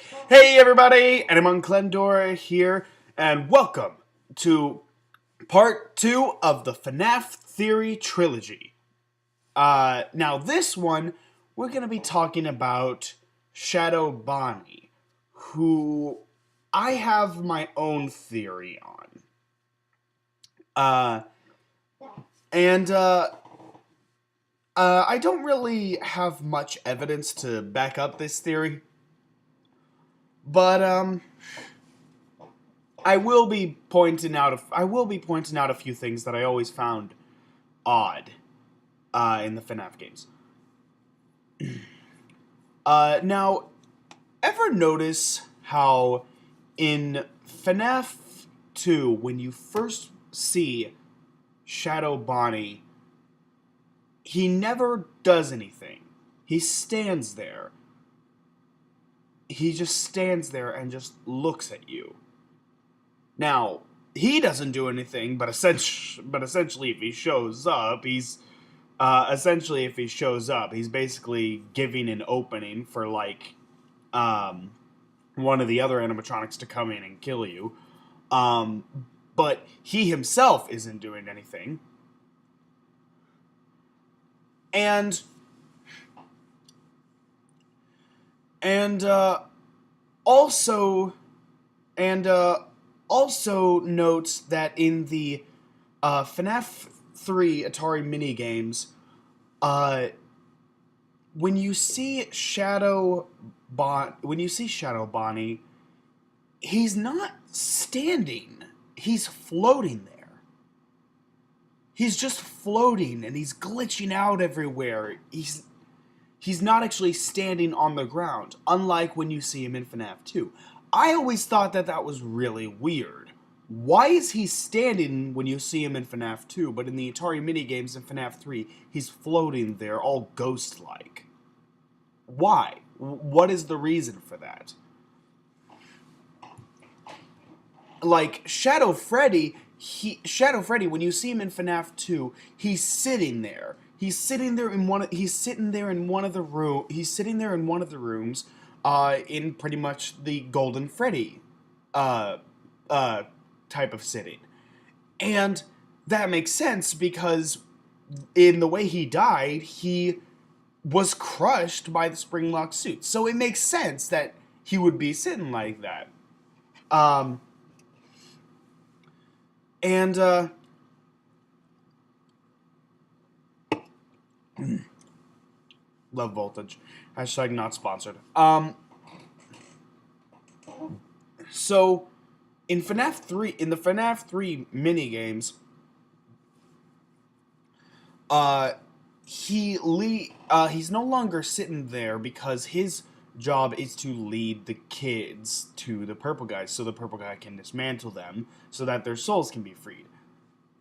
Hey everybody, and I'm Clendora here, and welcome to part 2 of the FNAF Theory Trilogy. Now this one, we're going to be talking about Shadow Bonnie, who I have my own theory on. Uh, and I don't really have much evidence to back up this theory, but I will be pointing out a few things that I always found odd in the FNAF games. Now, ever notice how in FNAF 2, when you first see Shadow Bonnie, he never does anything. He stands there. He just stands there and just looks at you. Now, he doesn't do anything, but essentially, if he shows up, he's basically giving an opening for one of the other animatronics to come in and kill you. But he himself isn't doing anything, and also and also notes that in the FNAF 3 Atari minigames, when you see Shadow Bonnie, he's not standing. He's floating there. He's just floating and he's glitching out everywhere. He's not actually standing on the ground, unlike when you see him in FNAF 2. I always thought that was really weird. Why is he standing when you see him in FNAF 2, but in the Atari minigames in FNAF 3, he's floating there all ghost-like? Why? What is the reason for that? Like, Shadow Freddy, when you see him in FNAF 2, he's sitting there. He's sitting there in one of the rooms, in pretty much the Golden Freddy, type of sitting. And that makes sense because in the way he died, he was crushed by the spring-lock suit. So it makes sense that he would be sitting like that. And low voltage. Hashtag not sponsored. So in the FNAF 3 minigames, he's no longer sitting there because his job is to lead the kids to the purple guy so the purple guy can dismantle them so that their souls can be freed.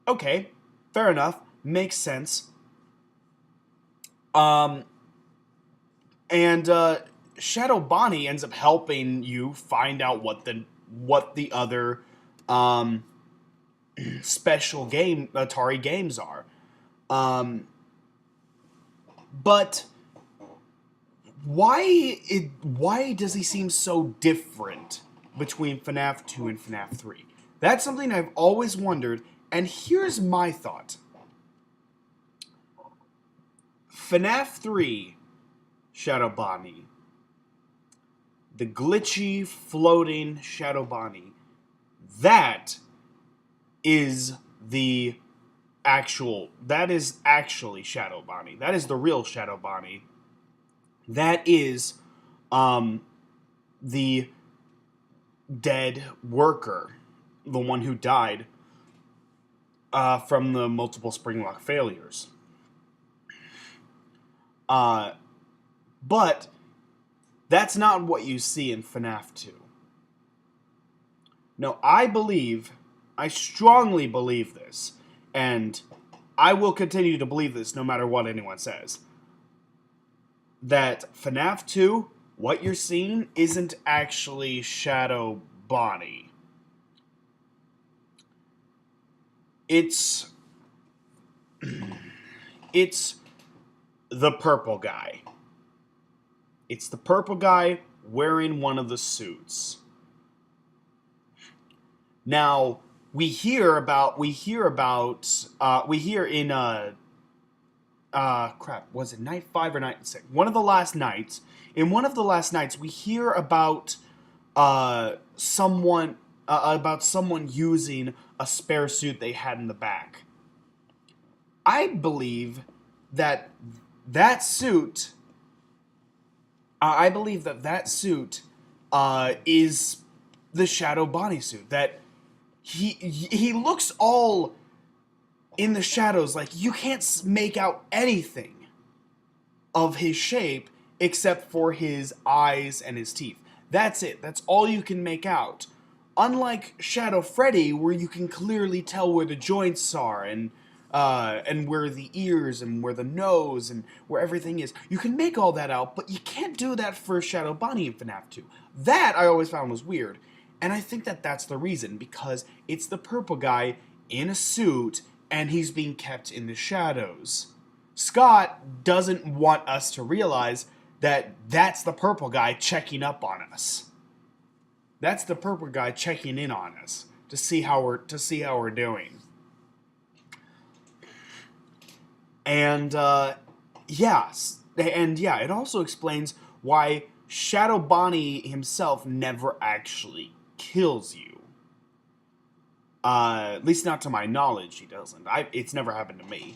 Okay, fair enough. Makes sense. And Shadow Bonnie ends up helping you find out what the other special Atari games are. But why does he seem so different between FNAF 2 and FNAF 3? That's something I've always wondered, and here's my thought. FNAF 3, Shadow Bonnie. The glitchy, floating Shadow Bonnie. That is actually Shadow Bonnie. That is the real Shadow Bonnie. That is the dead worker, the one who died from the multiple spring-lock failures. But that's not what you see in FNAF 2. No, I strongly believe this, and I will continue to believe this no matter what anyone says, that FNAF 2, what you're seeing, isn't actually Shadow Bonnie. It's the purple guy. It's the purple guy wearing one of the suits. Now, we hear in crap, was it night 5 or night 6? One of the last nights. In one of the last nights, we hear about someone using a spare suit they had in the back. I believe that suit. Is the Shadow Bonnie suit. That he looks all in the shadows, like you can't make out anything of his shape except for his eyes and his teeth. That's it. That's all you can make out. Unlike Shadow Freddy, where you can clearly tell where the joints are and where the ears and where the nose and where everything is. You can make all that out, but you can't do that for Shadow Bonnie in FNAF 2. That I always found was weird. And I think that that's the reason, because it's the purple guy in a suit and he's being kept in the shadows. Scott doesn't want us to realize that that's the purple guy checking up on us. That's the purple guy checking in on us to see how we're doing. And it also explains why Shadow Bonnie himself never actually kills you. At least not to my knowledge, he doesn't. It's never happened to me.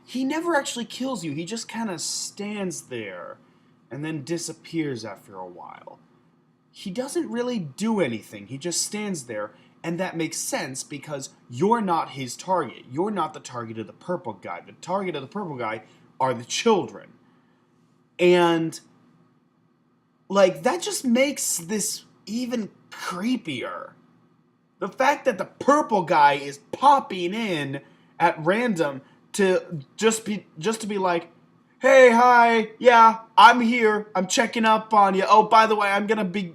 He never actually kills you. He just kind of stands there and then disappears after a while. He doesn't really do anything. He just stands there, and that makes sense because you're not his target. You're not the target of the purple guy. The target of the purple guy are the children. And that just makes this even creepier. The fact that the purple guy is popping in at random to just to be like, hey, hi, yeah, I'm here. I'm checking up on you. Oh, by the way, I'm gonna be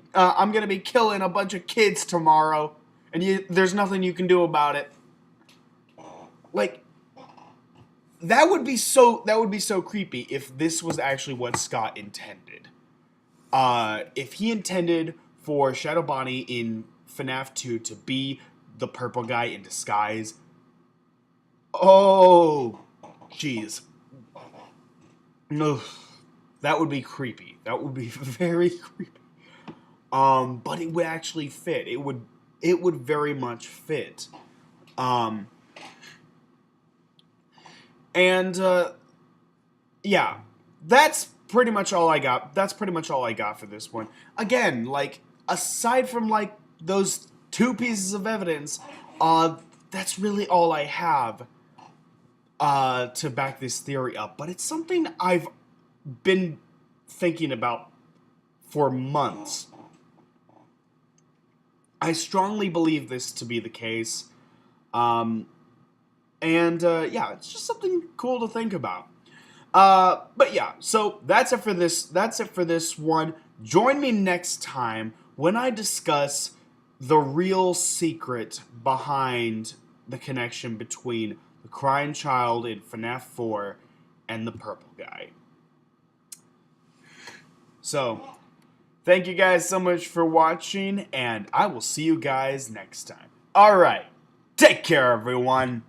killing a bunch of kids tomorrow, and there's nothing you can do about it. That would be so creepy if this was actually what Scott intended. If he intended for Shadow Bonnie in FNAF 2 to be the purple guy in disguise, oh, jeez. Ugh, that would be creepy. That would be very creepy. But it would actually fit. It would very much fit. That's pretty much all I got. That's pretty much all I got for this one. Again, aside from those 2 pieces of evidence, that's really all I have to back this theory up. But it's something I've been thinking about for months. I strongly believe this to be the case. It's just something cool to think about. So that's it for this. That's it for this one. Join me next time when I discuss the real secret behind the connection between the crying child in FNAF 4 and the purple guy. So, thank you guys so much for watching, and I will see you guys next time. Alright, take care everyone.